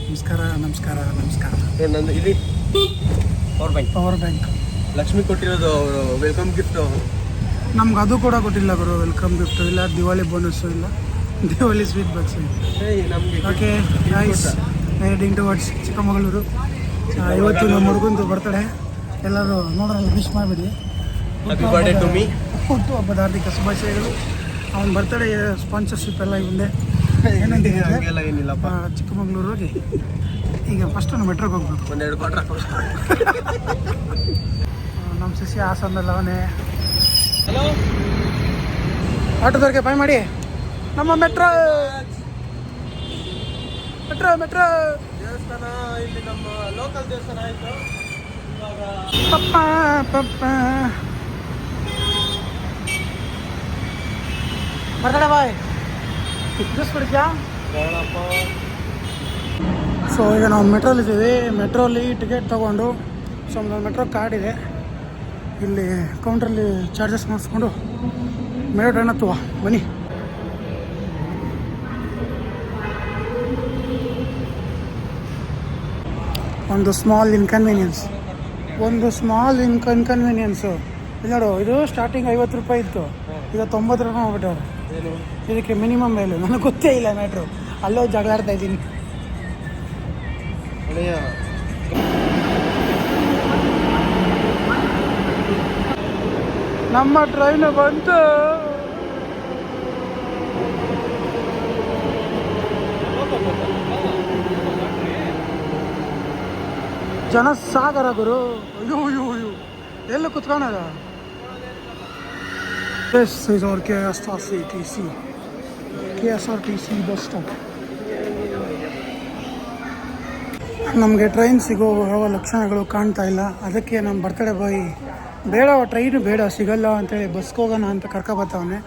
ನಮಸ್ಕಾರ ನಮಸ್ಕಾರ ನಮಸ್ಕಾರ. ನಂದು ಇಲ್ಲಿ ಪವರ್ ಬ್ಯಾಂಕ್ ಲಕ್ಷ್ಮಿ ಕೊಟ್ಟಿರೋದು ಅವರು ವೆಲ್ಕಮ್ ಗಿಫ್ಟ್. ನಮ್ಗೆ ಅದು ಕೂಡ ಕೊಟ್ಟಿಲ್ಲ ಗುರು, ವೆಲ್ಕಮ್ ಗಿಫ್ಟ್ ಇಲ್ಲ, ದಿವಾಳಿ ಬೋನಸ್ಸು ಇಲ್ಲ, ದಿವಾಳಿ ಸ್ವೀಟ್ ಬಾಕ್ಸ್ ಇಲ್ಲ. ನಮಗೆ okay nice, heading towards Chikkamagaluru. ಇವತ್ತು ನಮ್ಮ ಹುಡುಗಂದು ಬರ್ತಡೆ, ಎಲ್ಲರೂ ನೋಡೋಣ ವಿಶ್ ಮಾಡಿಬಿಡಿ. Happy birthday to me. ಹುಟ್ಟು ಹಬ್ಬದ ಹಾರ್ದಿಕ ಶುಭಾಶಯಗಳು. ಅವನ ಬರ್ತಡೇ ಸ್ಪಾನ್ಸರ್ಶಿಪ್ ಎಲ್ಲ ಇವಂದೆ. ಏನಂತಿದೆ ಏನಿಲ್ಲಪ್ಪ, ಚಿಕ್ಕಮಗಳೂರು ಹೋಗಿ ಈಗ ಫಸ್ಟ್ ನಾವು ಮೆಟ್ರೋಗೆ ಹೋಗ್ಬೇಕು. ಒಂದೆರಡು ಕ್ವಾರ್ಟರ್. ನಮ್ಮ ಶಿಷ್ಯ ಹಾಸನದಲ್ಲಿ ಅವನೇ. ಹಲೋ ಆಟೋದವ್ರಿಗೆ ಬಾಯ್ ಮಾಡಿ. ನಮ್ಮ ಮೆಟ್ರೋ ಮೆಟ್ರೋ ಮೆಟ್ರೋ ದೇವಸ್ಥಾನ ಇಲ್ಲಿ ನಮ್ಮ ಲೋಕಲ್ ದೇವಸ್ಥಾನ ಆಯಿತು. ಇವಾಗ ಪಪ್ಪ ಪಪ್ಪ ಬರ್ತಡೆ ಬಾಯ್ ಜ್ಯೂಸ್ ಕುಡಿದ್ಯಾ? ಸೊ ಈಗ ನಾವು ಮೆಟ್ರೋಲಿದ್ದೀವಿ. ಮೆಟ್ರೋಲಿ ಟಿಕೆಟ್ ತೊಗೊಂಡು, ಸೊ ನಮ್ಮ ಮೆಟ್ರೋ ಕಾರ್ಡ್ ಇದೆ, ಇಲ್ಲಿ ಕೌಂಟ್ರಲ್ಲಿ ಚಾರ್ಜಸ್ ಮಾಡಿಸ್ಕೊಂಡು ಮೇಡೋ ಟ್ರೈನ್ ಹತ್ತುವ ಬನ್ನಿ. ಒಂದು ಸ್ಮಾಲ್ ಇನ್ಕನ್ವೀನಿಯನ್ಸು ಇಲ್ಲಿ ನೋಡು, ಇದು ಸ್ಟಾರ್ಟಿಂಗ್ 50 ರೂಪಾಯಿ ಇತ್ತು, ಈಗ 90 ರೂಪಾಯಿ ಮಾಡ್ಬಿಟ್ಟವ್ರು. ಇದಕ್ಕೆ ಮಿನಿಮಮ್ ವ್ಯಾಲ್ಯೂ ನನಗೆ ಗೊತ್ತೇ ಇಲ್ಲ. ಮೆಟ್ರೋ ಅಲ್ಲೋ ಜಗಳಾಡ್ತಾ ಇದ್ದೀನಿ. ನಮ್ಮ ಟ್ರೈನ್ ಬಂತು. ಜನ ಸಾಗರ ಗುರು. ಅಯ್ಯೋ ಅಯ್ಯೋ ಅಯ್ಯೋ, ಎಲ್ಲ ಕುತ್ಕೊಳ್ಳೋದ. This is our KSRTC bus stop. ನಮಗೆ ಟ್ರೈನ್ ಸಿಗೋ ಯಾವ ಲಕ್ಷಣಗಳು ಕಾಣ್ತಾ ಇಲ್ಲ. ಅದಕ್ಕೆ ನಮ್ಮ ಬರ್ತಡೇ ಬಾಯ್ ಬೇಡ, ಟ್ರೈನು ಬೇಡ, ಸಿಗಲ್ಲ ಅಂತೇಳಿ ಬಸ್ಗೆ ಹೋಗೋಣ ಅಂತ ಕರ್ಕೊಬತ್ತವನೆ.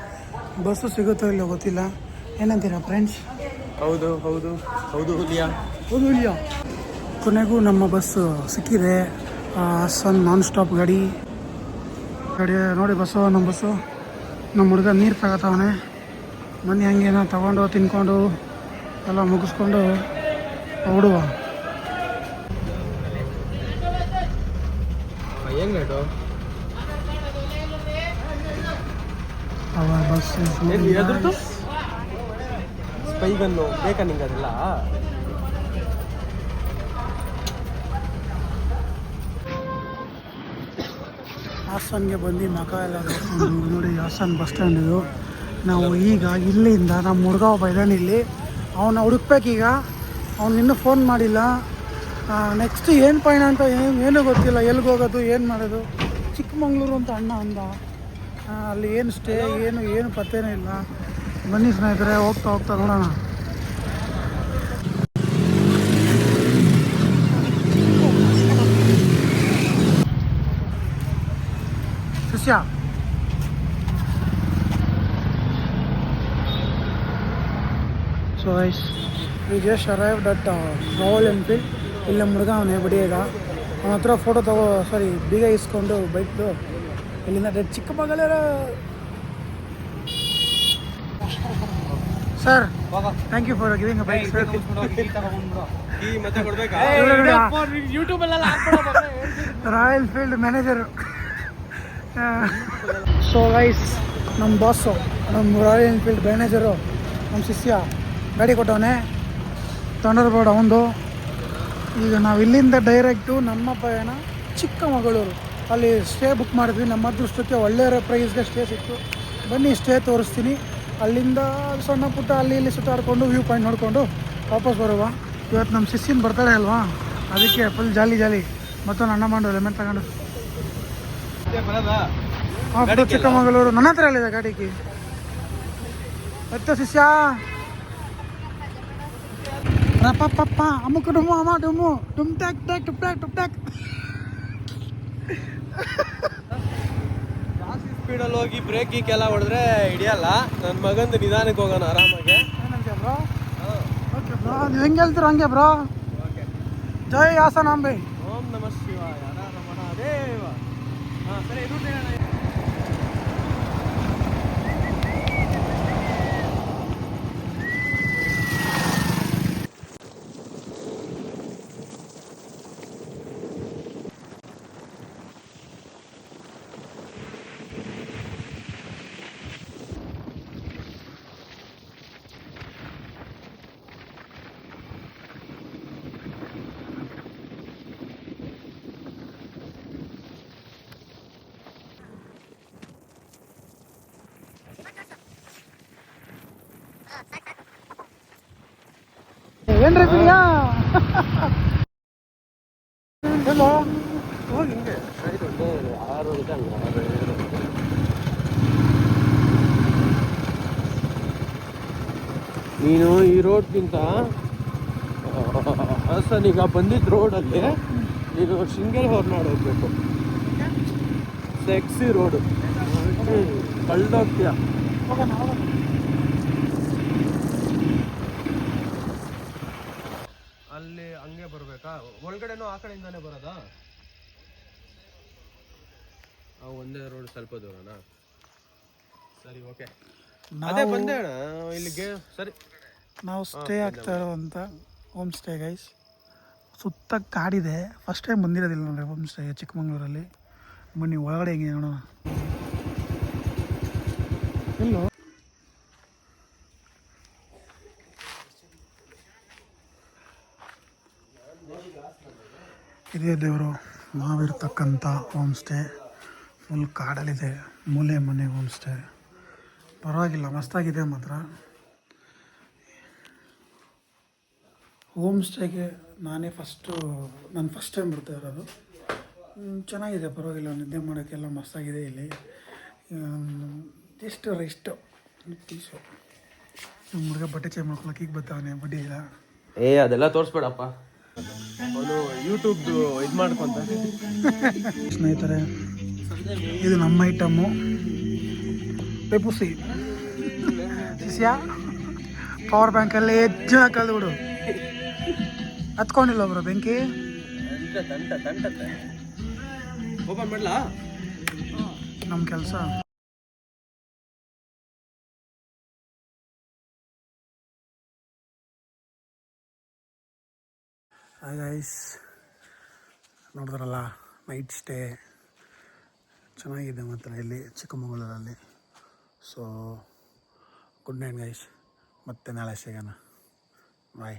ಬಸ್ಸು ಸಿಗುತ್ತೋ ಇಲ್ಲೋ ಗೊತ್ತಿಲ್ಲ. ಏನಂತೀರಾ ಫ್ರೆಂಡ್ಸ್? ಹೌದು ಹೌದು ಹೌದು ಹುಲಿಯಾ. ಕೊನೆಗೂ ನಮ್ಮ ಬಸ್ಸು ಸಿಕ್ಕಿದೆ. ಹಾಸನ್ ನಾನ್ ಸ್ಟಾಪ್ ಗಾಡಿ ನೋಡಿ. ಬಸ್ಸು ನಮ್ಮ ಬಸ್ಸು. ನಮ್ಮ ಹುಡುಗ ನೀರು ತಗೋತಾವನೆ. ಬನ್ನಿ ಹಂಗೇನೋ ತಗೊಂಡು ತಿನ್ಕೊಂಡು ಎಲ್ಲ ಮುಗಿಸ್ಕೊಂಡು ಹೊಡುವ. ಏನು ರೇಟು? ಬಸ್ ಎದ್ರದ್ದು ಸ್ಪೈಗನ್ನು ಬೇಕಾ ನಿಂಗೆ? ಅದೆಲ್ಲ ಹಾಸನ್ಗೆ ಬಂದು ಮಕ ಎಲ್ಲ ನೋಡಿ. ಹಾಸನ್ ಬಸ್ ಸ್ಟ್ಯಾಂಡ್ ಇದು. ನಾವು ಈಗ ಇಲ್ಲಿಂದ ನಮ್ಮ ಹುಡುಗ ಒಬ್ಬ ಇದ್ದಾನೆ ಇಲ್ಲಿ, ಅವನ್ನ ಹುಡುಕ್ಬೇಕೀಗ. ಅವ್ನು ಇನ್ನೂ ಫೋನ್ ಮಾಡಿಲ್ಲ. ನೆಕ್ಸ್ಟ್ ಏನು ಪಯಣ ಅಂತ ಏನೂ ಗೊತ್ತಿಲ್ಲ, ಎಲ್ಲಿಗೆ ಹೋಗೋದು, ಏನು ಮಾಡೋದು. ಚಿಕ್ಕಮಗಳೂರು ಅಂತ ಅಣ್ಣ ಅಂದ, ಅಲ್ಲಿ ಏನು ಸ್ಟೇ ಏನು ಪತ್ತೇನೇ ಇಲ್ಲ. ಬನ್ನಿ ಸ್ನೇಹಿತರೆ, ಹೋಗ್ತಾ ಹೋಗ್ತಾ ನೋಡೋಣ. ಶಿಷ್ಯ so ice we just arrived at royal Enfield. ಇಲ್ಲಿ ನಮ್ಮ ಹುಡುಗ ಅವನೇ ಬಡಿಯಾಗ. ಅವನ ಹತ್ರ ಫೋಟೋ ಬೀಗ ಇಸ್ಕೊಂಡು ಬೈಕ್ದು ಇಲ್ಲಿಂದ Chikkamagaluru. Sir thank you for giving a bike. Royal Enfield manager. So guys, ನಮ್ಮ ಬಾಸು, ನಮ್ಮ ರಾಯಲ್ ಎನ್ಫೀಲ್ಡ್ ಮ್ಯಾನೇಜರು, ನಮ್ಮ ಶಿಷ್ಯ ಗಾಡಿ ಕೊಟ್ಟವನೇ, ಥಂಡರ್ಬರ್ಡ್ ಅವಂದು. ಈಗ ನಾವು ಇಲ್ಲಿಂದ ಡೈರೆಕ್ಟು ನಮ್ಮ ಪಯಣ ಚಿಕ್ಕಮಗಳೂರು. ಅಲ್ಲಿ ಸ್ಟೇ ಬುಕ್ ಮಾಡಿದ್ವಿ. ನಮ್ಮ ಅದೃಷ್ಟಕ್ಕೆ ಒಳ್ಳೆಯ ಪ್ರೈಸ್ಗೆ ಸ್ಟೇ ಸಿಕ್ತು. ಬನ್ನಿ ಸ್ಟೇ ತೋರಿಸ್ತೀನಿ. ಅಲ್ಲಿಂದ ಸಣ್ಣ ಪುಟ್ಟ ಅಲ್ಲಿ ಇಲ್ಲಿ ಸುತ್ತಾಡ್ಕೊಂಡು ವ್ಯೂ ಪಾಯಿಂಟ್ ನೋಡಿಕೊಂಡು ವಾಪಸ್ ಬರುವ. ಇವತ್ತು ನಮ್ಮ ಶಿಷ್ಯನ ಬರ್ತಡೇ ಅಲ್ವಾ, ಅದಕ್ಕೆ ಫುಲ್ ಜಾಲಿ. ಮತ್ತೊಂದು ಅಣ್ಣ ಮಾಡು ಲೆಮನ್ ತಗೊಂಡು ಚಿಕ್ಕಮಗಳೂರು. ನನ್ನ ಹತ್ರ ಹೇಳಿದೆ ಗಾಡಿಗೆ. ಎತ್ತ ಶಿಷ್ಯ ರಪ್ಪ ಅಮ್ಮುಕ್ ಡುಮ್ಮು ಅಮ್ಮ ಡುಮ್ಮು ಡುಮ್ ಟ್ಯಾಕ್ ಟ್ಯಾಕ್ ಟುಪ್ ಟ್ಯಾಕ್ ಟುಪ್ ಟ್ಯಾಕ್. ಜಾಸ್ತಿ ಸ್ಪೀಡಲ್ಲಿ ಹೋಗಿ ಬ್ರೇಕ್ ಗೀಕೆಲ್ಲ ಹೊಡೆದ್ರೆ ಹಿಡಿಯಲ್ಲ. ನನ್ನ ಮಗಂದು ನಿಧಾನಕ್ಕೆ ಹೋಗೋಣ ಆರಾಮಾಗೆ. ಏನಂತೀಯ ಬ್ರೋ? ಓಕೆ ಬ್ರೋ, ನೀವು ಹೆಂಗೆ ಹೇಳ್ತೀರ ಹಂಗೆ ಬ್ರೋ. ಜೈ ಹಾಸನಾಂಬೆ. ಓಂ ನಮಃ ಶಿವಾಯ ಹರ ಮಹಾದೇವ. ಹಾಂ ಸರಿ, ರೂಟ್ ಹೇಳೋಣ. ಏನ್ರಿ ಬಿಡಿಯಾ ಎಲ್ಲೋ ಹೋಗಿ ಹಿಂಗೆ ಸೈಡ್ ಒಂದೇ 6 ಇದೆ ಅಲ್ಲ 6 ನೀನು ಈ ರೋಡ್ಗಿಂತ ಹಾಸನಿಗ ಬಂದಿದ್ದ ರೋಡಲ್ಲಿ ನೀನು ಶೃಂಗೇರಿ ಹೊರನಾಡು ಹೋಗ್ಬೇಕು. ಸೆಕ್ಸಿ ರೋಡು ಕಳ್ದೋಗ್ತೀಯ. ಹೋಗೋಣ ಅಲ್ಲಿ ಹಂಗೆ ಬರ್ಬೇಕಾ? ಒಳಗಡೆನೂ ಆ ಕಡೆಯಿಂದಾನೆ ಬರೋದಾ? ಒಂದೇ ರೋಡ್ ಸ್ವಲ್ಪ ದೂರನಾ? ಸರಿ ಓಕೆ. ಅದೇ ಬಂದೆ ಅಣ್ಣ ಇಲ್ಲಿಗೆ. ಸರಿ ನಾವು ಸ್ಟೇ ಆಗ್ತಾ ಇರೋವಂಥ ಹೋಮ್ ಸ್ಟೇ ಗೈಸ್. ಸುತ್ತ ಕಾಡಿದೆ. ಫಸ್ಟ್ ಟೈಮ್ ಬಂದಿರೋದಿಲ್ಲ ನೋಡ್ರಿ ಹೋಮ್ ಸ್ಟೇ ಚಿಕ್ಕಮಂಗ್ಳೂರಲ್ಲಿ. ಬನ್ನಿ ಒಳಗಡೆ ಹೆಂಗೆ ನೋಡೋಣ. ಎಲ್ಲೋ ಇದೇ ದೇವರು ನಾವಿರ್ತಕ್ಕಂಥ ಹೋಮ್ ಸ್ಟೇ. ಫುಲ್ ಕಾಡಲ್ಲಿದೆ. ಮೂಲೆ ಮನೆ ಹೋಮ್ ಸ್ಟೇ. ಪರವಾಗಿಲ್ಲ, ಮಸ್ತಾಗಿದೆ ಮಾತ್ರ. ಹೋಮ್ ಸ್ಟೇಗೆ ನಾನು ಫಸ್ಟ್ ಟೈಮ್ ಬರ್ತಾ ಇರೋದು. ಚೆನ್ನಾಗಿದೆ, ಪರವಾಗಿಲ್ಲ. ನಿದ್ದೆ ಮಾಡೋಕ್ಕೆಲ್ಲ ಮಸ್ತಾಗಿದೆ ಇಲ್ಲಿ. ಎಷ್ಟು ರೆಸ್ಟು ಪೀಸು. ನಮ್ಮ ಹುಡುಗ ಬಟ್ಟೆ ಚೇಂಜ್ ಮಾಡ್ಕೊಳಕ್ಕೆ ಈಗ ಬರ್ತಾವನೆ. ಬಡ್ಡಿ ಇಲ್ಲ. ಅದೆಲ್ಲ ತೋರಿಸ್ಬೇಡಪ್ಪ, ಅವನು ಯೂಟ್ಯೂಬ್ದು ಇದು ಮಾಡ್ಕೊಂತ. ಸ್ನೇಹಿತರೆ, ಇದು ನಮ್ಮ ಐಟಮ್ಮು ಪೆಪುಸಿ ಶಿಷ್ಯ. ಪವರ್ ಬ್ಯಾಂಕಲ್ಲಿ ಹೆಚ್ಚಿನ ಕಳೆದು ಹತ್ಕೊಂಡಿಲ್ಲ ಒಬ್ರು ಬೆಂಕಿ. ಓಪನ್ ಮಾಡಲಾ ನಮ್ಮ ಕೆಲಸ. ಹಾಯ್ ಗೈಸ್, ನೋಡಿದ್ರಲ್ಲ ನೈಟ್ ಸ್ಟೇ ಚೆನ್ನಾಗಿದೆ ಮಾತ್ರ ಇಲ್ಲಿ ಚಿಕ್ಕಮಗಳೂರಲ್ಲಿ. ಸೊ ಗುಡ್ ನೈಟ್ ಗೈಸ್, ಮತ್ತೆ ನಾಳೆ ಸಿಗೋಣ. ಬಾಯ್.